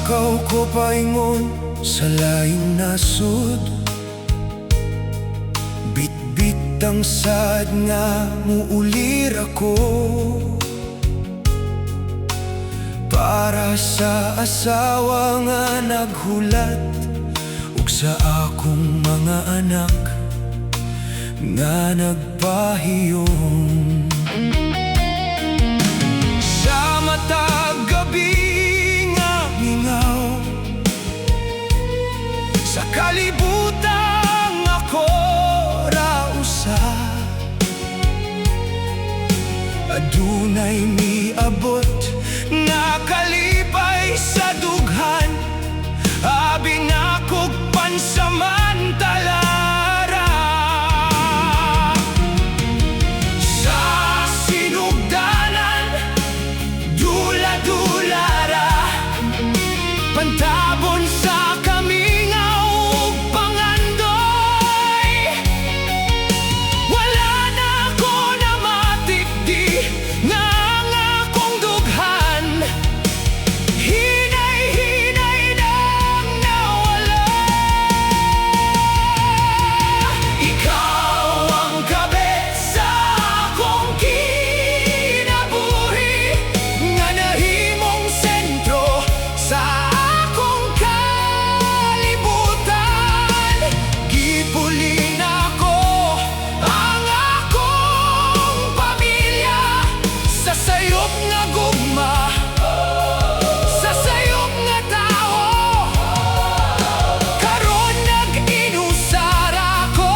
Ikaw ko paingon sa laing nasod, bitbit ang sad nga muulir ako para sa asawa nga naghulat ug sa akong mga anak nga nagpahiyom. Sa matag gabi nga mingaw, sa kalibutan ako ra usa, adunay miabot nga kalipay sa dughan, abi nga kog pansamantala. Sa sinugdanan dula-dulara, pantabon sa kamingaw ug pangandoy, wala na ko na matikdi nga ang akong dughan, hinay-hinay nang nawala. Ikaw ang kabit sa akong kinabuhi, nga nahimong sentro sa akong kalibutan. Gipulin ako ang akong pamilya sa sayop nga gugma, sa sayop nga tao. Karon nag-inusara ko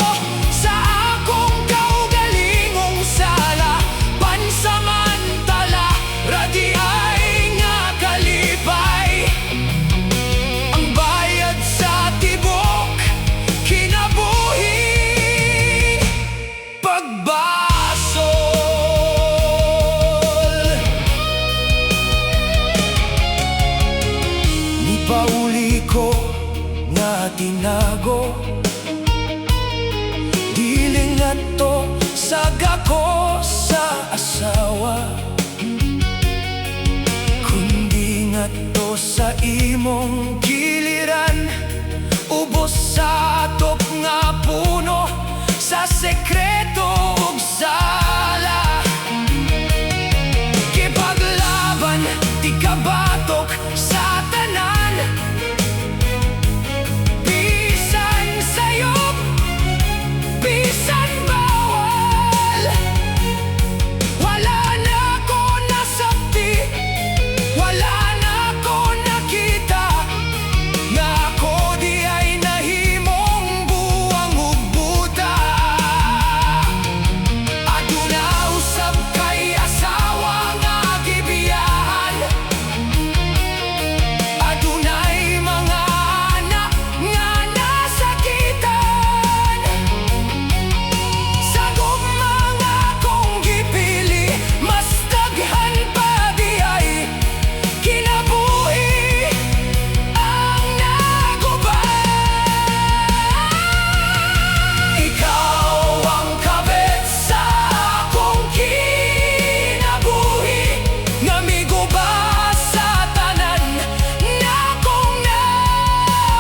sa akong kaugalingong sala, pansamantala ra di ay nga kalipay. Ang bayad sa tibok kinabuhi, pagbasol. Nipauli ko nga tinago, dili nga to saga ko sa asawa, kundi nga to sa imong giliran, ubos sa top nga puno sa sekreto ug sala. Kipaglaban di kabatok sa tanan, bisan sayop, bisan bawal. Wala na ko nasabti, wala na ko nakita, nga ako di ay nahimong buwang ug buta. Aduna usab kay asawa nga gibiyahan, adunay mga anak nga nasakitan. Sa gugma nga akong gipili, mas daghan pa di ay kinabuhi ang nagubay. Ikaw ang kabit sa akong kinabuhi, nga miguba sa tanan na akong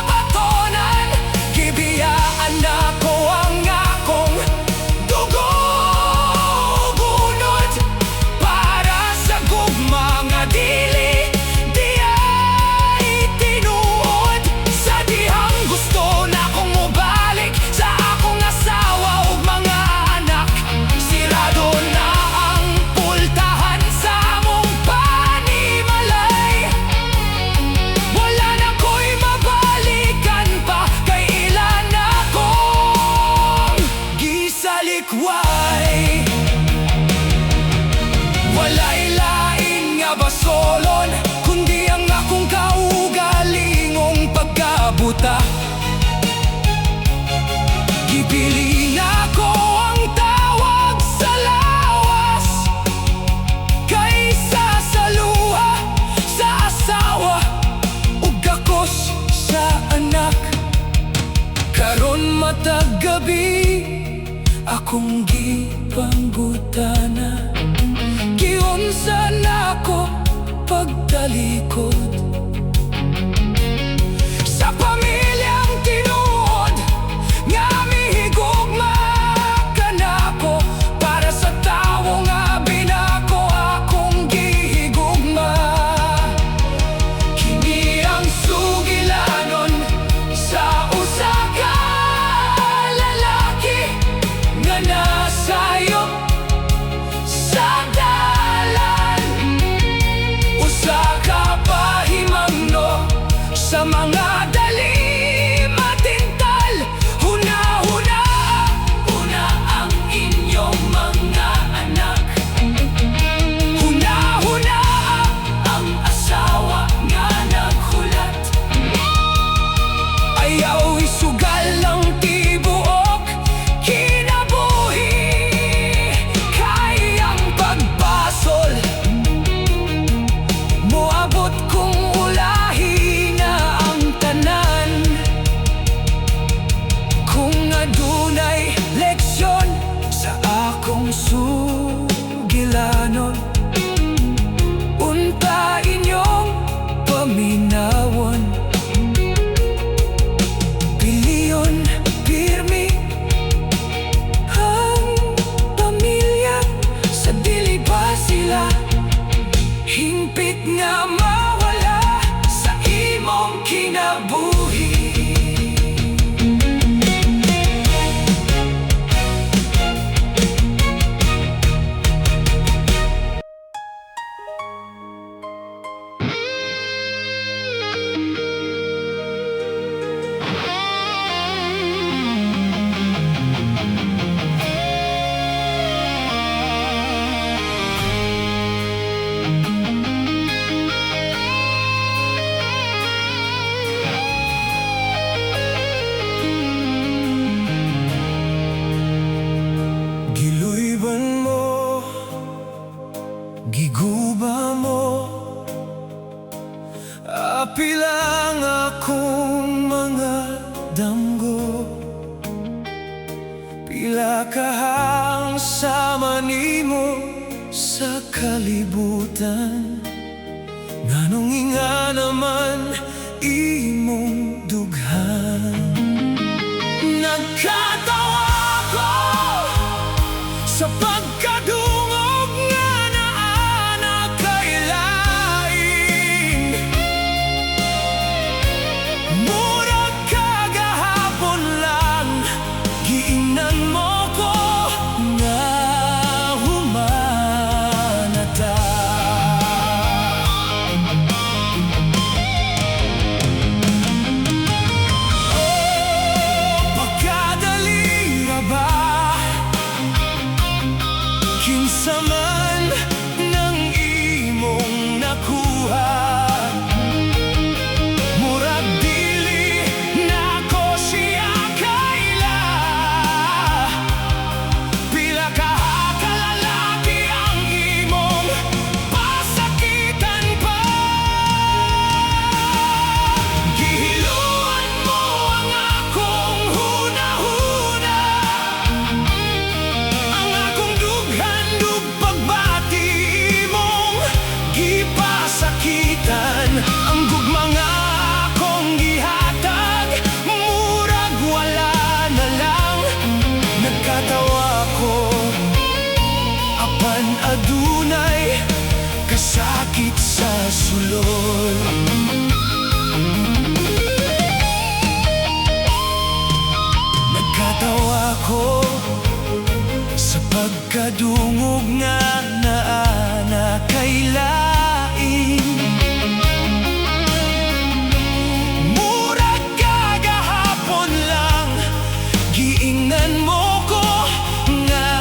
nabatonan. Gibiyaan ako ang akong dugo ug unod para sa gugma nga dili di ay tinuod. Sa dihang gusto na kong mubalik sa akong asawa ug mga anak, sirado na ang pultahan sa among panimalay. Wala na ko'y mabalikan pa, kay ilan akong gisalikway. Walay lain nga basolon, kundi ang akong kaugalingong pagkabuta. Gipiling ako ang tawag sa lawas, kaysa sa luha sa asawa ug gakos sa anak. Karon matag gabi akong gipanggutana, giunsa na ako pagtalikod. hingpit nga mawala sa imong kinabuhi. Giluyban mo, giguba mo, apilang akong mga damgo. Pila kahang sama nimo sa kalibutan, nganong nga naman imong dughan. Nagkatawa ko sa pagkadungog nga naana kay lain. Murag kagahapon lang, giingnan mo ko nga humanata. Oh, pagkadali ra ba? Kinsa man nang imong nakuha, murag dili nako siya kaila. Pila ka kalalaki ang imong pasakitan pa. Gihiluan mo ang akong hunahuna, ang akong dughan-dug pagbati imong gipasakitan. Ang gugma nga akong gihatag, murag wala na lang. Nagkatawa ko, apan adunay kasakit sa sulod. Nagkatawa ko sa pagkadungog nga naana kay lain. Murag kagahapon lang, giingnan mo ko nga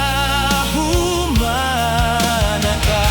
humana ka.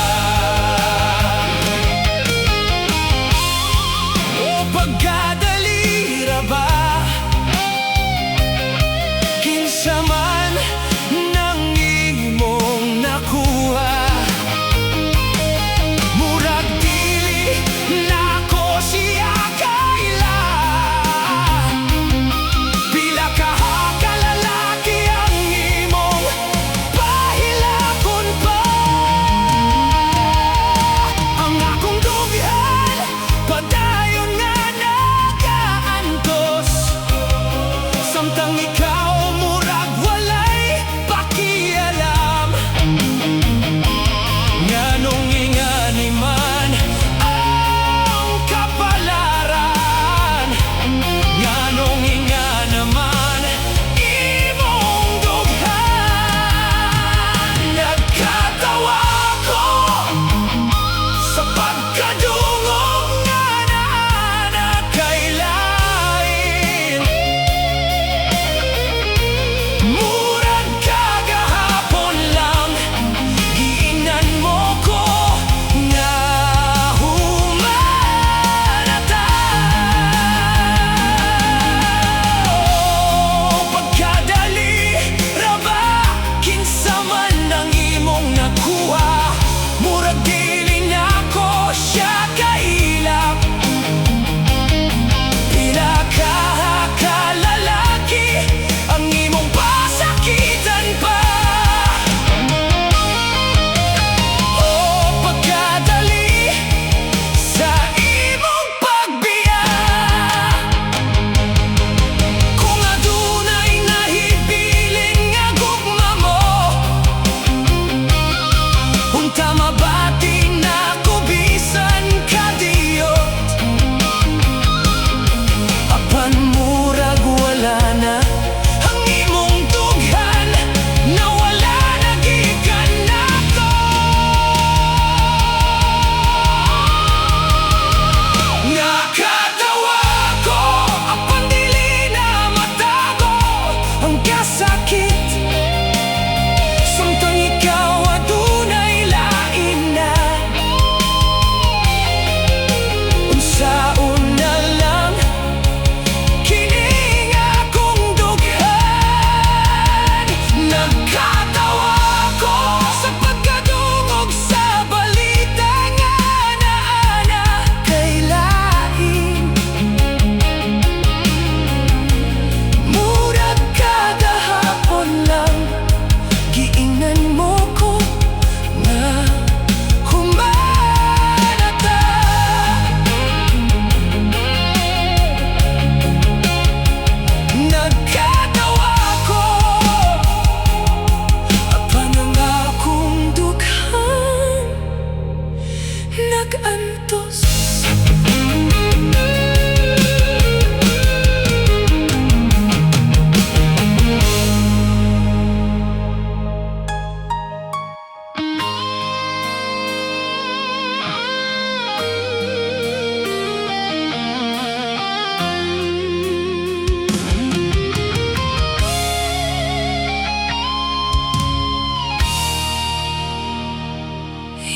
nagantos.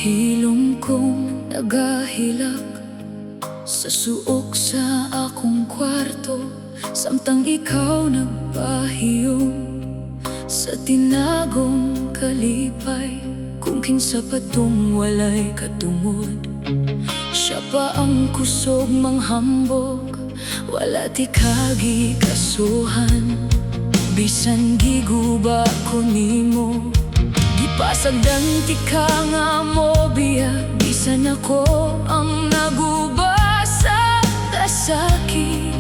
Hilom kong nagahilak sa suok sa akong kwarto, samtang ikaw nagpahiyom sa tinagong kalipay. Kung kinsa patong walay katungod, siya pa ang kusog manghambog, wala ti kagi kasuhan. Bisan giguba ko nimo, gipasagdan ti ka nga mo biya. Bisan ako ang naguba sa kasakit,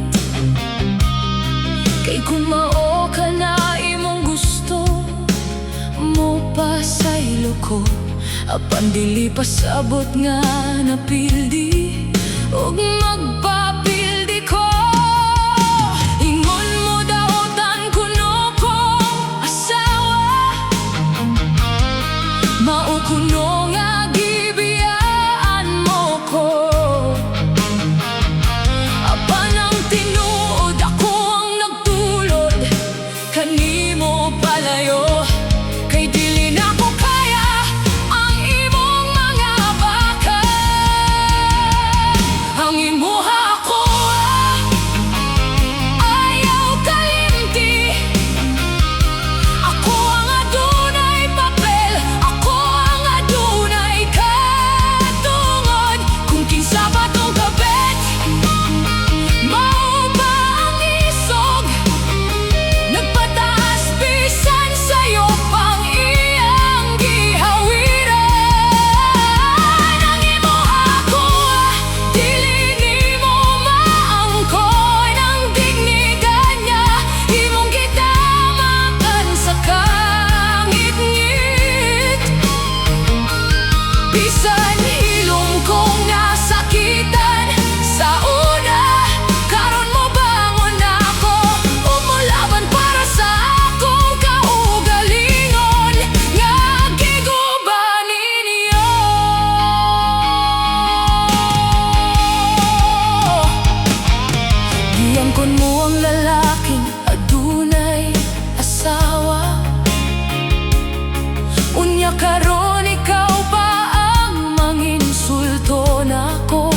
kay kung mao ka na imong gusto mo pa sa ilo ko, apan dili pasabot nga napildi ug magpapildi ko. Ingon mo daotan kuno kong asawa, mao kuno nga gibiyaan mo ko. Apan ang tinuod ako ang nagtulod kanimo palayo, kay dili na ko kaya ang imong mga baka. Ang imuha ako ayaw kalimti, ako ang adunay papel, ako ang adunay katungod. Kung kinsa pa tong kabit, mao ba ang isog, nagpataas bisan sa'yo pang iyang gihawiran. Ang imuha ako dili nimo maangkon ang dignidad niya, imong gitamakan sa kangit-ngit. Bisan hilom kong nasakitan sa una, karon mo bangon ako ug molaban para sa akong kaugalingon nga giguba ninyo. Giangkon mo ang lalaking adunay asawa, unya karon ikaw pa ang manginsulto nako.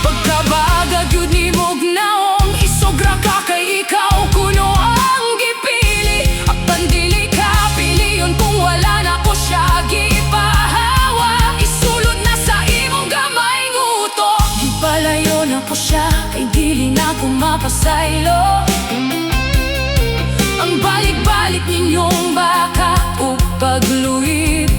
Pagkabaga gyud nimo gnaong isogra ka, kay ikaw kuno ang gipili. Apan dili ka piliyon kung wala na ko siya gipahawa. Isulod na sa imong gamay nguto, gipalayo na ko siya, kay dili na ko mapasaylo. Ang balik-balik ninyong baka o pagluhit,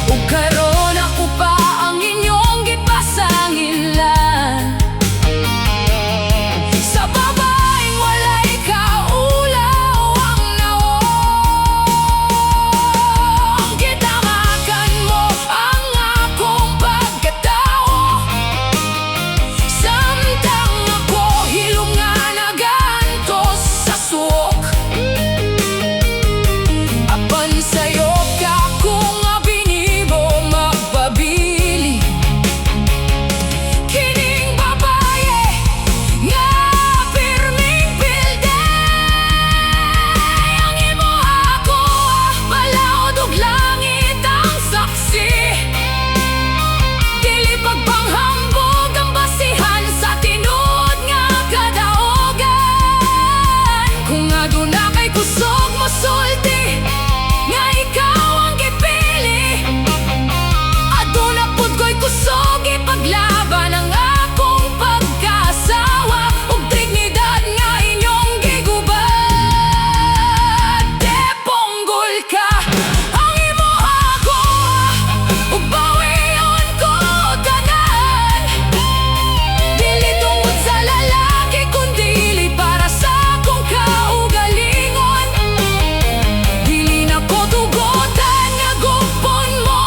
ug karon ako pa ang inyong gipasangilan. Sa babaeng walay kaulaw ang naong, gitamakan mo ang akong pagkatao, samtang ako hilom nga nagantos sa suok. Apan sa'yo ka kung abinibo magpabili, kining babaye nga pirming pilday. Ang imuha ko balaod ug langit ang saksi, dili pagpanghambog ang basihan sa tinuod nga kadaogan. Kung aduna kay kusog mosulti nga ikaw ang gipili, aduna pud ko'y kusog ipaglaban ang akong pagkasawa ug dignidad nga inyong gigubad. Deponggol ka ang imuha ko ug bawion ko tanan, dili tungod sa lalaki kundi para sa akong kaugalingon. Dili na ko tugutan nga gupon mo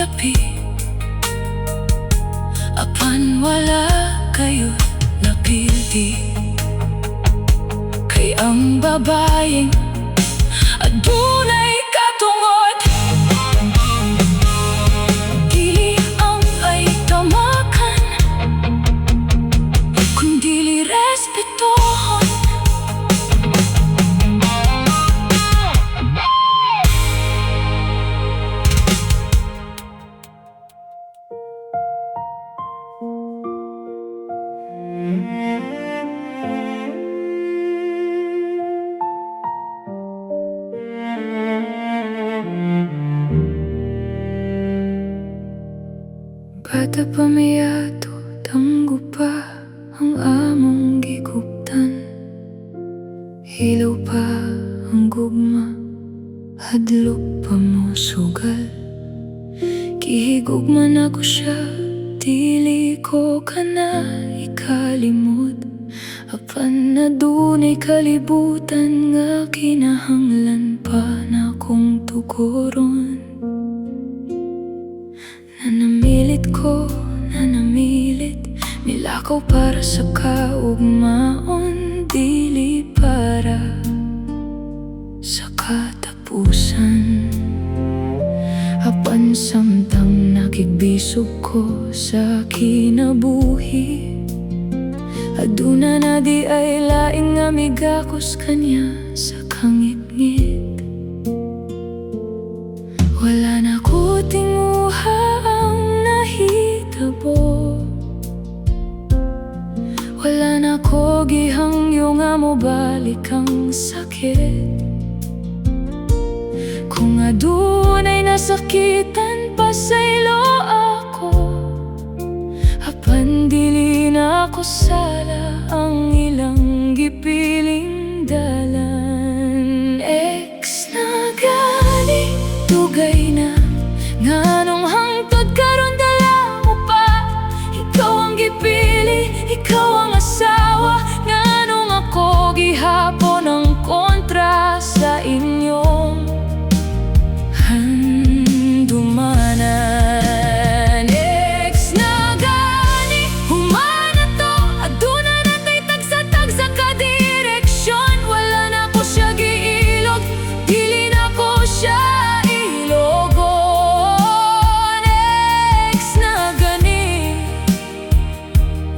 lapi, apan wala kayo napildi. Kay ang babaeng adunay katungod, dili ang ay tamakan, kundili respetohon. Bata pa miyato, tanggo pa ang among gigugtan. Hilaw pa ang gugma, hadlok pa mo sugal. Gihigugman ako siya, dili ko ka na ikalimot. Apan na dunay kalibutan nga kinahanglan pa na kong tuguron. Nanamilit ko, nanamilit, nilakaw para sa kaugmaon, dili para sa katapusan. Apan samtang nakigbisog ko sa kinabuhi, aduna na di ay laing nga migakos kanya sa kangit-ngit. Wala na ko tinguha ang nahitabo, wala na ko gihangyo nga mo balik ang sakit. Kung adunay nasakitan pa sa ilo ako, apan dili na ako sala ang ilang gipiling dalan. Ex na gali, dugay na nganong hangtod karon dala mo pa. Ikaw ang gipili, ikaw ang asawa, nganong ako gihapon ang kontra sa inyong handumanan. Ex na gani, humana to, aduna na tay tagsa-tagsa ka direksyon. Wala na ko siya giilog, dili na ko siya ilogon. Ex na gani,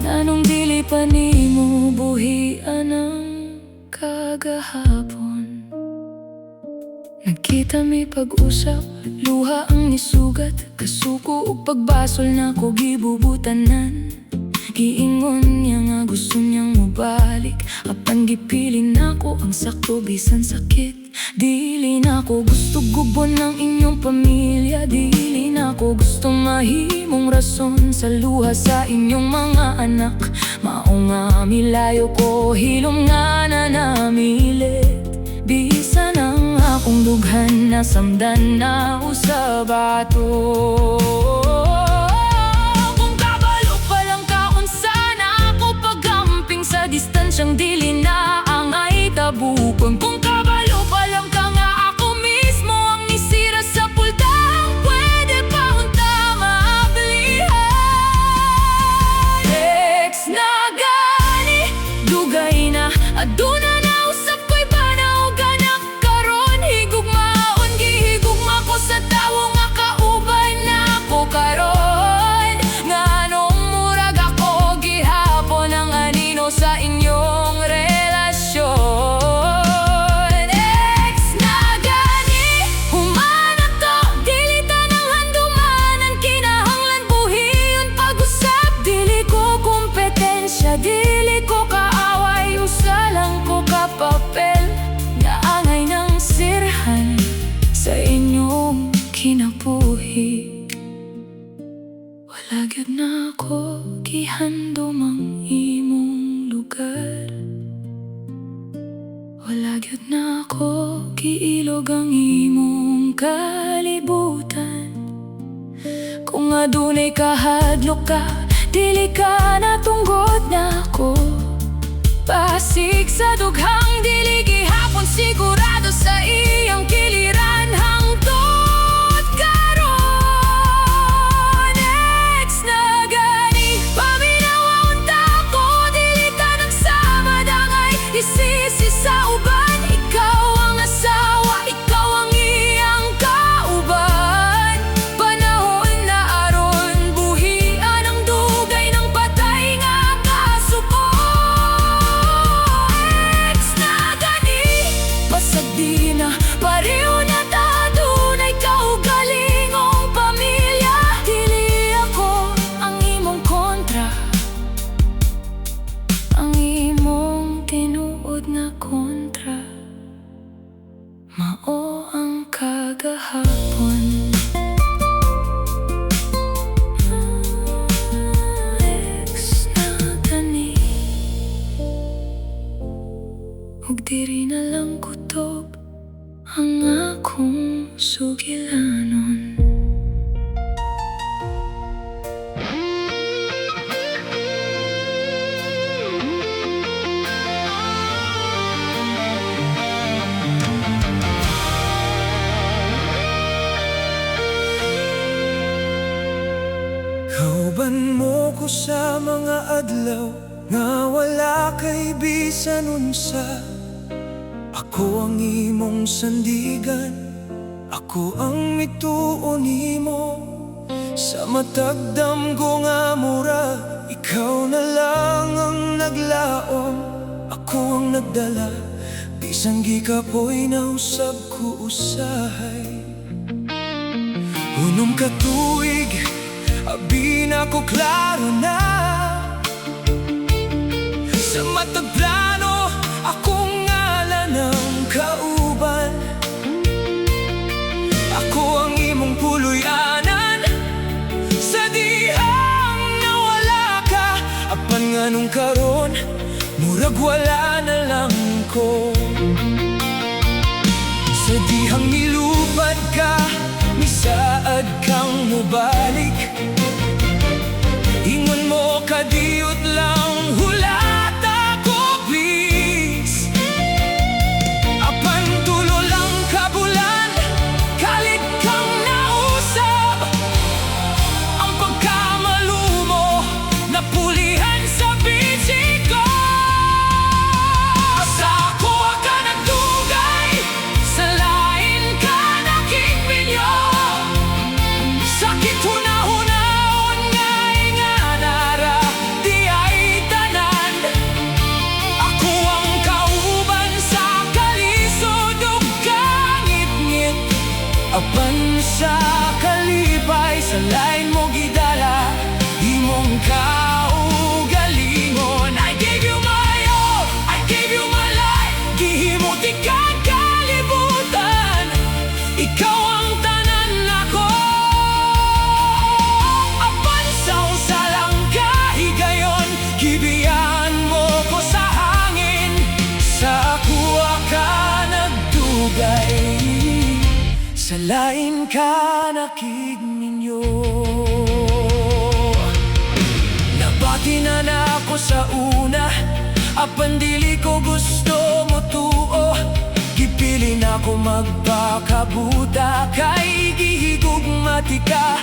nanong dili pa nimo buhian ang kagahapon. Nagkita mi pag-usap, luha ang nisugat, kasuko ug pagbasol na ko gibubutanan. Giingon niya nga gusto niyang mubalik, apan gipili nako ang sakto bisan sakit. Dili na ko gusto gubon ng inyong pamilya, dili na ko gusto mahimong rason sa luha sa inyong mga anak. Mao nga milayo ko, hilom nga na namilit, bisan ang akong dughan na samdan na usab ato. Kung kabalo pa lang ka unsa na ako pagamping sa distansyang dili na ang ay tabukon. Kung kabalo pa lang ka nga ako mismo ang nisira sa pultang pwede pa unta maablihan. Ex na gani, dugay na aduna na usab ko'y banaw ganak karon. Higugmaon, gihigugma ko sa tawo nga kauban na ko karon. Nganong murag ako gihapon ang anino sa inyong relasyon. Ex na gani, humana to, dili tanang handumanan, kinahanglan buhiyon pag-usap. Dili ko kompetensya, dili ko kaaway, usa lang ko kapapel nga angay ng sirhan sa inyong kinabuhi. Wala gyud na ako gihandom ang imong lugar, wala gyud na ako giilog ang imong kalibutan. Kung adunay kahadlok ka, dili ka natunggod na ako. Pasig sa dughang dili gihapon sigurado sa iyang kiliran hangtod karon. kilanon. Kauban mo ko sa mga adlaw nga wala kay bisan unsa. Ako ang imong sandigan, ako ang mituon nimo. Sa matag damgo nga mura, ikaw na lang ang naglaom. Ako ang nagdala, bisan gikapoy na usab ko usahay. Unom ka tuig, abi na ko klaro na. Sa matag plano, akong ngalan ng kauban. Ako ang imong puloy-anan, sa dihang nawala ka. Apan nga nung karon, murag wala na lang ko. Sa dihang nilupad ka, misaad kang mubalik. Ingon mo kadiyot lang, hulat ako please. Apan tulo lang kabulan, kalit kang nausap. Ang pagkamalumo, napulihan sa bitsi ko. Sa ako ka nagdugay, sa lain ka nakikminyo. Sakit hunahunahon nga inganara, di ay tanan. Ako ang kauban sa kalisod ug kangit-ngit. Apan sa kalipay, sa lain mo gidala, imong kaugalingon. I gave you my all, I gave you my life. Gihimot ikang kalibutan, ikaw ang tanan ako. Apan sa usalang kahigayon, gibiyan mo ko sa hangin. Sa kuwa ka nagdugay, sa lain ka nakigninyo. Nabati na ako sa una, apan dili ko gusto mo tuo. Gipili na ko magpakabuta, kay gihigugmati ka.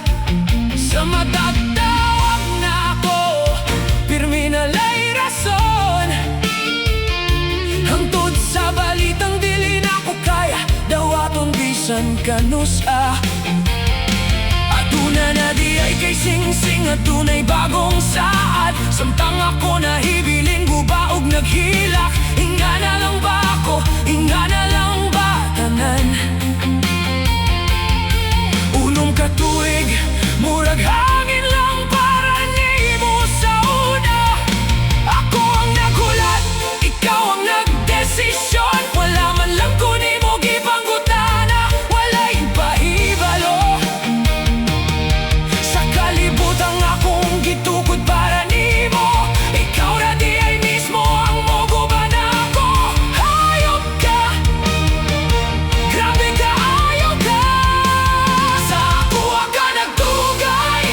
Sa matatawag na ako, pirmi na lay rason. Hangtod sa balitang dili na ko kaya, dawaton bisan kanusa. Aduna na di ay kay sing-sing, adunay bagong saad. Samtang ako nahibiling guba ug naghilak. Inga na lang ba ako, inga na lang ba tanan? Unom ka tuig, murag hangin lang para nimo sa una. Ako ang naghulat, ikaw ang nagdesisyon. Wala man lang ko nimo gipanggutana, walay pahibalo. Sa kalibutan akong gitukod para nimo, ikaw na di ay mismo ang moguban ako. Hayop ka, grabe ka, ayaw ka. Sa ako ka nagtugay,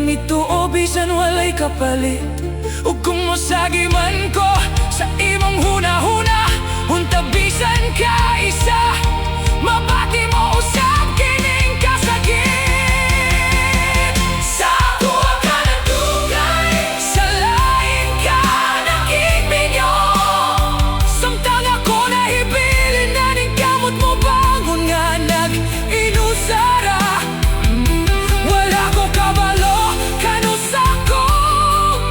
Mituo bisan walay kapalit. Ug kung mosagi man ko sa imong hunahuna, unta bisan ka isa, mabati mo usab kining kasakit. Sa tuwa ka ng dugay, sa lain ka nakipinyo. Samtang ako nahibilin na ning kamot mo bangon nga nag-inusara. Wala ko kabalo, kanusa ko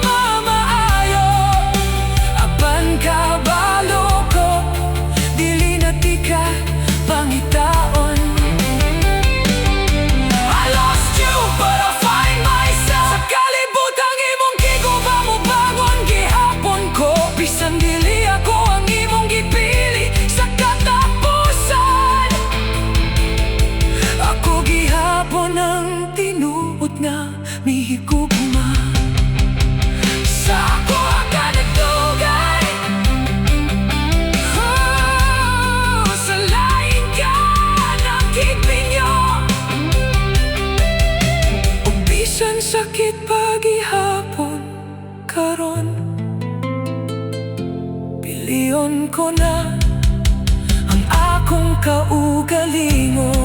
mamaayo. Apan kabalo ko, dili na ti ka pangitaon. I lost you, but I find myself sa kalibutang imong giguba mo bangon gihapon ko. Bisan dili ako ang imong gipili sa katapusan. Ako gihapon ang tinuod nga mihigugma. Sa ako ka nagdugay, sa lain ka nakipinyo. Ug bisan sakit pagihapon karon, piliyon ko na ang akong kaugalingon.